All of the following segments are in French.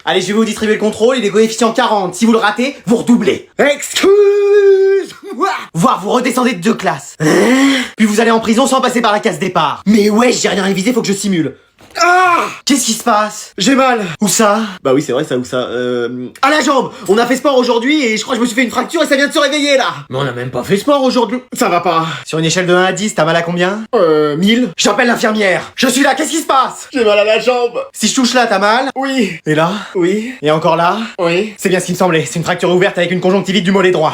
Allez, je vais vous distribuer le contrôle, il est coefficient 40. Si vous le ratez, vous redoublez. Excuse-moi. Voire vous redescendez de 2 classes. Puis vous allez en prison sans passer par la case départ. Mais ouais, j'ai rien révisé, faut que je simule. Ah! Qu'est-ce qui se passe? J'ai mal. Où ça? Bah oui, c'est vrai, ça, où ça? À la jambe! On a fait sport aujourd'hui et je crois que je me suis fait une fracture et ça vient de se réveiller là! Mais on a même pas fait sport aujourd'hui! Ça va pas! Sur une échelle de 1 à 10, t'as mal à combien? 1000. J'appelle l'infirmière! Je suis là, qu'est-ce qui se passe? J'ai mal à la jambe! Si je touche là, t'as mal? Oui. Et là? Oui. Et encore là? Oui. C'est bien ce qui me semblait, c'est une fracture ouverte avec une conjonctivite du mollet droit.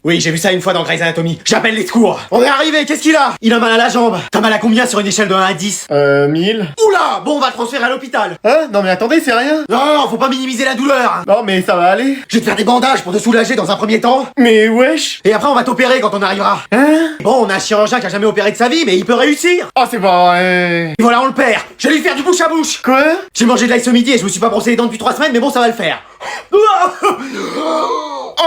Oui, j'ai vu ça une fois dans Grey's Anatomy. J'appelle les secours! On est arrivé, qu'est-ce qu'il a? Il a mal à la jambe! T'as mal à combien sur une échelle de 1 à 10? 1000. Oula! Bon, on va le transférer à l'hôpital. Hein? Non mais attendez, c'est rien. Non, faut pas minimiser la douleur. Non mais ça va aller. Je vais te faire des bandages pour te soulager dans un premier temps. Mais wesh. Et après on va t'opérer quand on arrivera. Hein? Bon, on a un chirurgien qui a jamais opéré de sa vie, mais il peut réussir. Oh, c'est pas vrai. Et voilà, on le perd. Je vais lui faire du bouche à bouche. Quoi? J'ai mangé de l'ail ce midi et je me suis pas brossé les dents depuis 3 semaines, mais bon, ça va le faire. Oh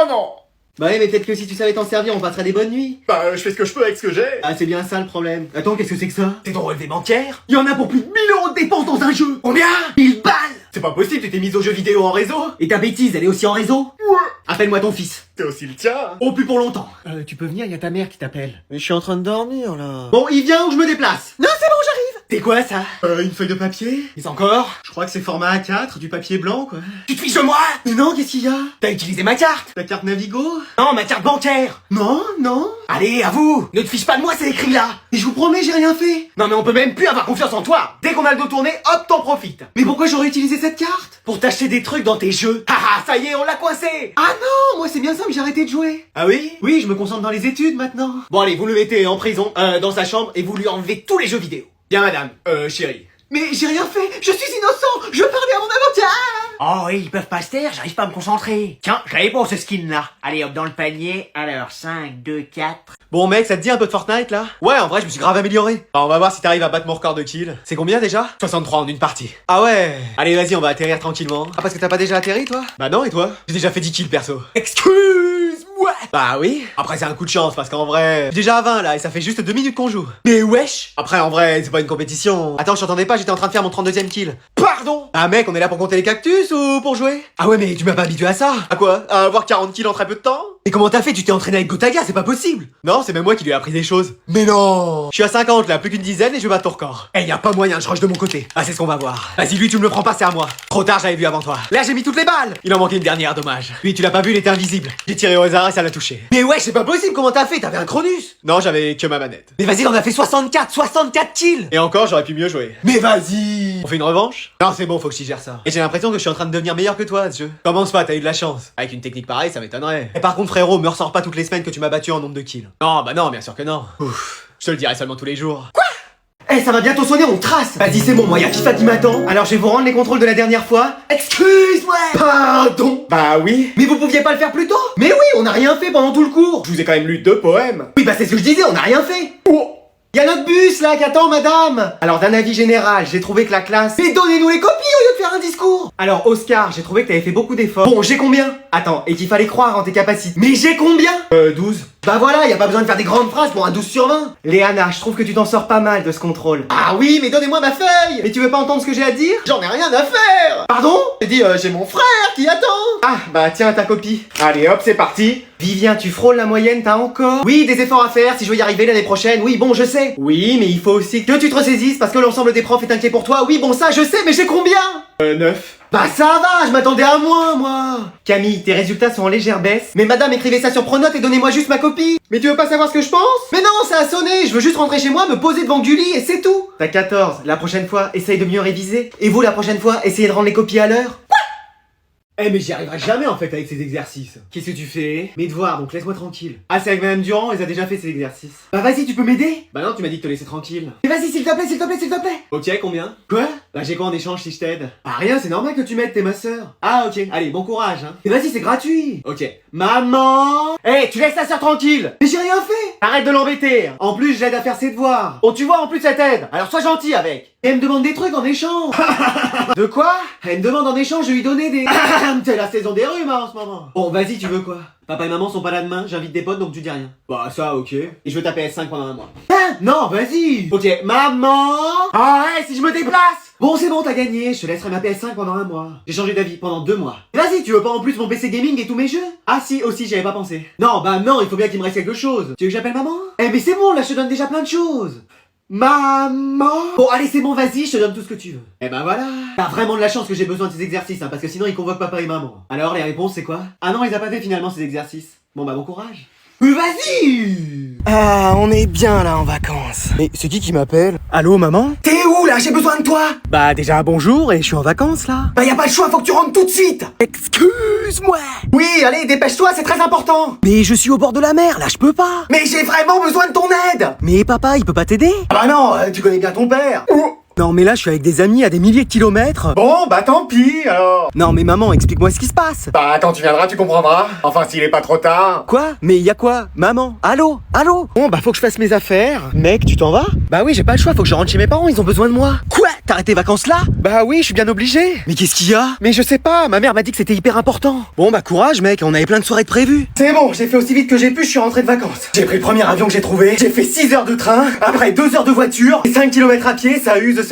non. Bah ouais, mais peut-être que si tu savais t'en servir, on passerait des bonnes nuits. Bah, je fais ce que je peux avec ce que j'ai. Ah, c'est bien ça le problème. Attends, qu'est-ce que c'est que ça? C'est ton relevé bancaire? Il y en a pour plus de 1000 € de dépenses dans un jeu. Combien? 1000 balles. C'est pas possible, tu t'es mise aux jeux vidéo en réseau? Et ta bêtise, elle est aussi en réseau? Ouais. Appelle-moi ton fils. C'est aussi le tien. Oh, plus pour longtemps. Tu peux venir, y a ta mère qui t'appelle. Mais je suis en train de dormir, là. Bon, il vient ou je me déplace? Non, c'est bon, j'arrive. C'est quoi, ça? Une feuille de papier? Mais encore? Je crois que c'est format A4, du papier blanc, quoi. Tu te fiches de moi? Mais non, qu'est-ce qu'il y a? T'as utilisé ma carte? Ta carte Navigo? Non, ma carte bancaire. Non, non. Allez, à vous. Ne te fiche pas de moi, c'est écrit là. Et je vous promets, j'ai rien fait. Non, mais on peut même plus avoir confiance en toi. Dès qu'on a le dos tourné, hop, t'en profites. Mais pourquoi j'aurais utilisé cette carte? Pour t'acheter des trucs dans tes jeux. Haha, ça y est, on l'a coincé. Ah non, moi c'est bien simple, j'ai arrêté de jouer. Ah oui? Oui, je me concentre dans les études maintenant. Bon allez, vous le mettez en prison, dans sa chambre, et vous lui enlevez tous les jeux vidéo. Bien madame, chérie. Mais j'ai rien fait, je suis innocent, je parlais à mon avocat. Oh oui, ils peuvent pas se taire, j'arrive pas à me concentrer. Tiens, je l'avais pour ce skin là. Allez hop dans le panier, alors 5, 2, 4. Bon mec, ça te dit un peu de Fortnite là? Ouais, en vrai je me suis grave amélioré. On va voir si t'arrives à battre mon record de kill. C'est combien déjà? 63 en une partie. Ah ouais. Allez vas-y, on va atterrir tranquillement. Ah parce que t'as pas déjà atterri toi? Bah non, et toi? J'ai déjà fait 10 kills perso. Excuse-moi. Bah oui. Après c'est un coup de chance parce qu'en vrai, je suis déjà à 20 là et ça fait juste 2 minutes qu'on joue. Mais wesh. Après en vrai, c'est pas une compétition. Attends, je t'entendais pas, j'étais en train de faire mon 32e kill. Pardon. Ah mec, on est là pour compter les cactus ou pour jouer? Ah ouais mais tu m'as pas habitué à ça. À quoi? À avoir 40 kills en très peu de temps? Et comment t'as fait? Tu t'es entraîné avec Gotaga, c'est pas possible. Non, c'est même moi qui lui ai appris des choses. Mais non. Je suis à 50 là, plus qu'une dizaine et je bats ton record. Eh, y a pas moyen, je rush de mon côté. Ah, c'est ce qu'on va voir. Vas-y, lui, tu me le prends pas, c'est à moi. Trop tard, j'avais vu avant toi. Là, j'ai mis toutes les balles. Il en manquait une dernière, dommage. Lui, tu l'as pas vu, il était invisible. J'ai tiré au hasard et ça l'a touché. Mais ouais, c'est pas possible, comment t'as fait? T'avais un Cronus? Non, j'avais que ma manette. Mais vas-y, on a fait 64 kills. Et encore, j'aurais pu mieux jouer. Mais vas-y. On fait une revanche? Non, c'est bon, faut que je gère ça. Et j'ai l'impression que je suis en train de devenir meilleur que toi à ce jeu. Commence pas, t'as eu de la chance. Avec une technique pareille, ça m'étonnerait. Et par contre, frérot, me ressors pas toutes les semaines que tu m'as battu en nombre de kills. Non, bah non, bien sûr que non. Ouf, je te le dirai seulement tous les jours. Quoi? Eh, ça va bientôt sonner, on trace. Vas-y, c'est bon, moi y'a FIFA qui m'attend. Alors je vais vous rendre les contrôles de la dernière fois. Excuse-moi. Pardon. Bah oui. Mais vous pouviez pas le faire plus tôt? Mais oui, on a rien fait pendant tout le cours. Je vous ai quand même lu 2 poèmes. Oui, bah c'est ce que je disais, on a rien fait. Oh. Y'a notre bus là qui attend madame. Alors d'un avis général, j'ai trouvé que la classe... Mais donnez-nous les copies au lieu de faire un discours. Alors Oscar, j'ai trouvé que t'avais fait beaucoup d'efforts. Bon, j'ai combien? Attends, et qu'il fallait croire en tes capacités. Mais j'ai combien? 12. Bah voilà, y a pas besoin de faire des grandes phrases pour un 12 sur 20. Léana, je trouve que tu t'en sors pas mal de ce contrôle. Ah oui, mais donnez-moi ma feuille. Mais tu veux pas entendre ce que j'ai à dire? J'en ai rien à faire. Pardon? J'ai dit, j'ai mon frère qui attend. Ah, bah tiens ta copie. Allez hop, c'est parti. Vivien, tu frôles la moyenne, t'as encore? Oui, des efforts à faire si je veux y arriver l'année prochaine. Oui, bon, je sais. Oui, mais il faut aussi que tu te ressaisisses parce que l'ensemble des profs est inquiet pour toi. Oui, bon, ça, je sais, mais j'ai combien? 9. Bah ça va, je m'attendais à moins, moi. Camille, tes résultats sont en légère baisse. Mais madame, écrivez ça sur Pronote et donnez-moi juste ma copie. Mais tu veux pas savoir ce que je pense? Mais non, ça a sonné. Je veux juste rentrer chez moi, me poser devant Gulli et c'est tout. T'as 14. La prochaine fois, essaye de mieux réviser. Et vous, la prochaine fois, essayez de rendre les copies à l'heure. Eh mais j'y arriverai jamais en fait avec ces exercices. Qu'est-ce que tu fais? Mes devoirs, donc laisse-moi tranquille. Ah c'est avec Madame Durand, elle a déjà fait ces exercices. Bah vas-y, tu peux m'aider? Bah non, tu m'as dit de te laisser tranquille. Mais vas-y, s'il te plaît, s'il te plaît, s'il te plaît. Ok, combien? Quoi? Bah j'ai quoi en échange si je t'aide? Ah rien, c'est normal que tu m'aides, t'es ma sœur. Ah ok, allez, bon courage hein. Mais vas-y, c'est gratuit. Ok. Maman. Eh, tu laisses ta sœur tranquille. Mais j'ai rien fait. Arrête de l'embêter. En plus, j'aide à faire ses devoirs. Oh tu vois, en plus ça t'aide. Alors sois gentil avec. Et elle me demande des trucs en échange. De quoi? Elle me demande en échange de lui donner des... C'est la saison des rhumes hein, en ce moment. Bon, vas-y, tu veux quoi? Papa et maman sont pas là demain, j'invite des potes donc tu dis rien. Bah ça ok. Et je veux ta PS5 pendant un mois. Hein? Non, vas-y. Ok, maman. Ah ouais, si je me déplace. Bon c'est bon, t'as gagné, je te laisserai ma PS5 pendant un mois. J'ai changé d'avis pendant 2 mois. Vas-y, tu veux pas en plus mon PC gaming et tous mes jeux? Ah si, aussi j'y avais pas pensé. Non, bah non, il faut bien qu'il me reste quelque chose. Tu veux que j'appelle maman? Eh mais c'est bon, là je te donne déjà plein de choses. Maman. Bon allez c'est bon, vas-y, je te donne tout ce que tu veux. Eh ben voilà. T'as vraiment de la chance que j'ai besoin de ces exercices, hein, parce que sinon ils convoquent papa et maman. Alors les réponses c'est quoi? Ah non, ils a pas fait finalement ces exercices. Bon bah bon courage. Vas-y. Ah, on est bien là en vacances. Mais c'est qui m'appelle? Allô maman? T'es où là? J'ai besoin de toi. Bah déjà bonjour et je suis en vacances là. Bah y a pas le choix, faut que tu rentres tout de suite. Excuse-moi. Oui, allez, dépêche-toi, c'est très important. Mais je suis au bord de la mer, là je peux pas. Mais j'ai vraiment besoin de ton aide. Mais papa, il peut pas t'aider? Ah bah non, tu connais bien ton père. Non mais là je suis avec des amis à des milliers de kilomètres. Bon, bah tant pis, alors. Non mais maman, explique-moi ce qui se passe. Bah quand tu viendras, tu comprendras. Enfin, s'il est pas trop tard. Quoi? Mais y a quoi? Maman? Allô? Allô? Bon bah faut que je fasse mes affaires. Mec, tu t'en vas? Bah oui, j'ai pas le choix, faut que je rentre chez mes parents, ils ont besoin de moi. Quoi? T'arrêtes tes vacances là? Bah oui, je suis bien obligé. Mais qu'est-ce qu'il y a? Mais je sais pas, ma mère m'a dit que c'était hyper important. Bon bah courage mec, on avait plein de soirées de prévues. C'est bon, j'ai fait aussi vite que j'ai pu, je suis rentré de vacances. J'ai pris le premier avion que j'ai trouvé, j'ai fait 6 heures de train, après 2 heures de voiture, et 5 km à pied, ça use.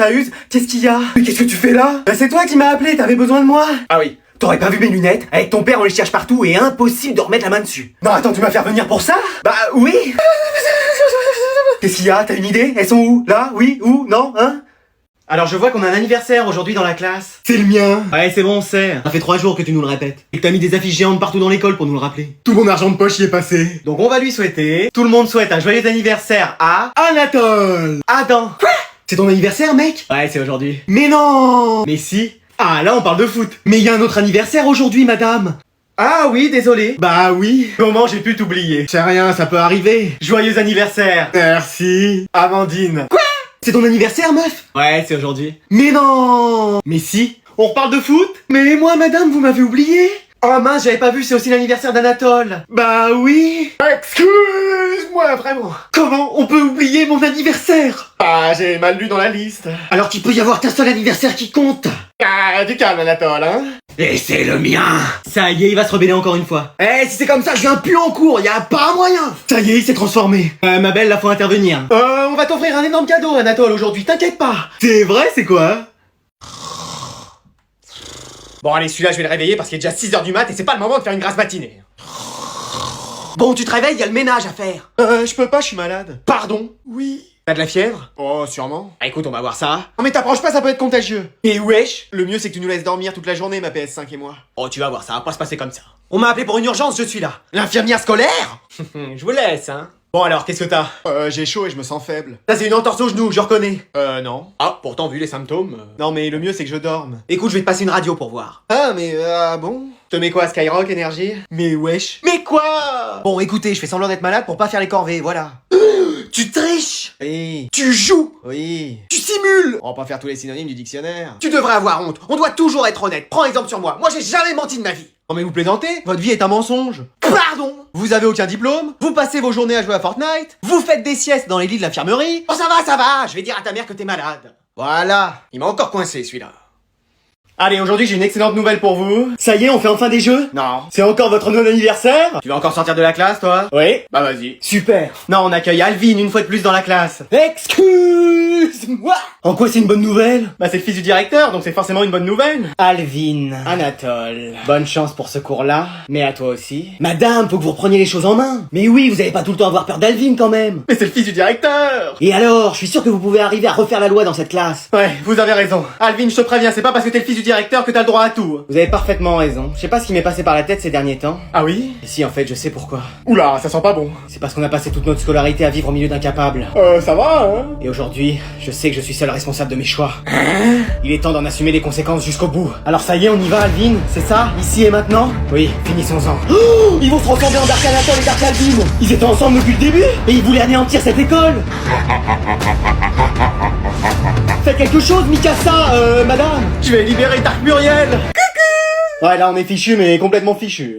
Qu'est-ce qu'il y a? Mais qu'est-ce que tu fais là? Bah c'est toi qui m'as appelé, t'avais besoin de moi. Ah oui. T'aurais pas vu mes lunettes? Avec ton père on les cherche partout et impossible de remettre la main dessus. Non attends, tu m'as fait venir pour ça? Bah oui. Qu'est-ce qu'il y a? T'as une idée? Elles sont où? Là? Oui? Où? Non? Hein? Alors je vois qu'on a un anniversaire aujourd'hui dans la classe. C'est le mien. Ouais c'est bon on sait. Ça fait 3 jours que tu nous le répètes. Et que t'as mis des affiches géantes partout dans l'école pour nous le rappeler. Tout mon argent de poche y est passé. Donc on va lui souhaiter. Tout le monde souhaite un joyeux anniversaire à Anatole. Adam. Quoi? C'est ton anniversaire mec? Ouais c'est aujourd'hui. Mais non. Mais si. Ah là on parle de foot. Mais il y a un autre anniversaire aujourd'hui madame. Ah oui, désolé. Bah oui. Comment j'ai pu t'oublier? C'est rien, ça peut arriver. Joyeux anniversaire. Merci. Amandine. Quoi? C'est ton anniversaire, meuf? Ouais, c'est aujourd'hui. Mais non. Mais si. On reparle de foot? Mais moi, madame, vous m'avez oublié. Oh mince, j'avais pas vu, c'est aussi l'anniversaire d'Anatole. Bah oui. Excuse-moi, vraiment. Comment on peut oublier mon anniversaire? Bah, j'ai mal lu dans la liste. Alors qu'il peut y avoir qu'un seul anniversaire qui compte. Ah, du calme, Anatole, hein. Et c'est le mien. Ça y est, il va se rebeller encore une fois. Eh, si c'est comme ça, je viens plus en cours, y a pas un moyen. Ça y est, il s'est transformé. Ma belle, là, faut intervenir. On va t'offrir un énorme cadeau, Anatole, aujourd'hui, t'inquiète pas. C'est vrai, c'est quoi? Bon, allez, celui-là, je vais le réveiller parce qu'il est déjà 6h du mat et c'est pas le moment de faire une grasse matinée. Bon, tu te réveilles, y a le ménage à faire. Je peux pas, je suis malade. Pardon? Oui. T'as de la fièvre? Oh, sûrement. Ah, écoute, on va voir ça. Non mais t'approches pas, ça peut être contagieux. Et wesh? Le mieux, c'est que tu nous laisses dormir toute la journée, ma PS5 et moi. Oh, tu vas voir, ça va pas se passer comme ça. On m'a appelé pour une urgence, je suis là. L'infirmière scolaire? Je vous laisse, hein. Bon alors, qu'est-ce que t'as? J'ai chaud et je me sens faible. Ça c'est une entorse au genou, je reconnais. Non. Ah, pourtant vu les symptômes... Non mais le mieux, c'est que je dorme. Écoute, je vais te passer une radio pour voir. Ah, mais bon? Je te mets quoi, Skyrock, Énergie? Mais wesh. Mais quoi? Bon, écoutez, je fais semblant d'être malade pour pas faire les corvées, voilà. Tu triches? Oui. Tu joues? Oui. Tu simules? On va pas faire tous les synonymes du dictionnaire. Tu devrais avoir honte. On doit toujours être honnête. Prends exemple sur moi. Moi, j'ai jamais menti de ma vie. Non mais vous plaisantez? Votre vie est un mensonge. Pardon? Vous avez aucun diplôme? Vous passez vos journées à jouer à Fortnite? Vous faites des siestes dans les lits de l'infirmerie? Oh, ça va. Je vais dire à ta mère que t'es malade. Voilà. Il m'a encore coincé, celui-là. Allez, aujourd'hui j'ai une excellente nouvelle pour vous. Ça y est, on fait enfin des jeux? Non. C'est encore votre non-anniversaire? Tu vas encore sortir de la classe, toi? Oui. Bah vas-y. Super. Non, on accueille Alvin une fois de plus dans la classe. Excuse-moi. En quoi c'est une bonne nouvelle? Bah c'est le fils du directeur, donc c'est forcément une bonne nouvelle. Alvin. Anatole. Bonne chance pour ce cours-là, mais à toi aussi. Madame, faut que vous repreniez les choses en main. Mais oui, vous avez pas tout le temps à avoir peur d'Alvin quand même. Mais c'est le fils du directeur. Et alors, je suis sûr que vous pouvez arriver à refaire la loi dans cette classe. Ouais, vous avez raison. Alvin, je te préviens, c'est pas parce que t'es le fils du directeur que t'as le droit à tout. Vous avez parfaitement raison. Je sais pas ce qui m'est passé par la tête ces derniers temps. Ah oui? Et si, en fait, je sais pourquoi. Oula, ça sent pas bon. C'est parce qu'on a passé toute notre scolarité à vivre au milieu d'incapables. Ça va, hein? Et aujourd'hui, je sais que je suis seul responsable de mes choix. Il est temps d'en assumer les conséquences jusqu'au bout. Alors ça y est, on y va, Alvin? C'est ça? Ici et maintenant? Oui, finissons-en. Oh, ils vont se transformer en Dark Anatole et Dark Alvin. Ils étaient ensemble depuis le début et ils voulaient anéantir cette école. Faites quelque chose, Mikasa, madame. Je vais libérer Dark Muriel. Ouais, là on est fichu, mais complètement fichu.